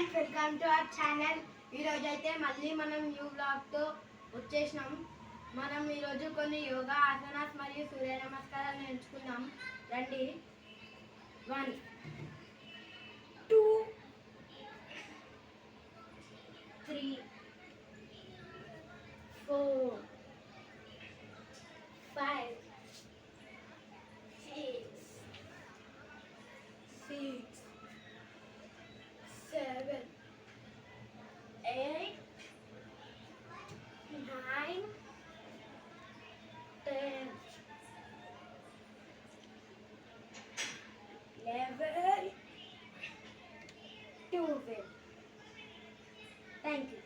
Friends, welcome to our channel. ఈరోజు అయితే మళ్ళీ మనం న్యూ బ్లాగ్తో వచ్చేసినాం. మనం ఈరోజు కొన్ని యోగా ఆసనాస్ మరియు సూర్య నమస్కారాలు నేర్చుకుందాం. రండి. 1 2 3 4 5 6 7 8 9 10 11 12. Thank you.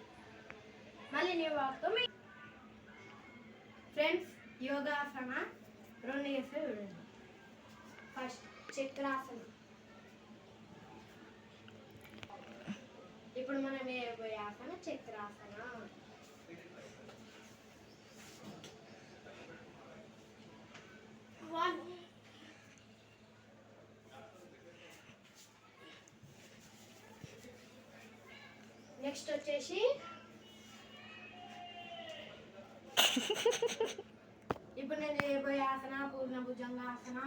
మళ్ళీ నేను వాడుతూ ఫ్రెండ్స్, యోగాసన 2 చేస్తే చూడండి. ఫస్ట్ చక్రాసన. ఇప్పుడు మనం వేయబోయే ఆసన చక్రాసన. నెక్స్ట్ వచ్చేసి ఇప్పుడు నేను వేయబోయే ఆసన పూర్ణ భుజంగాసన.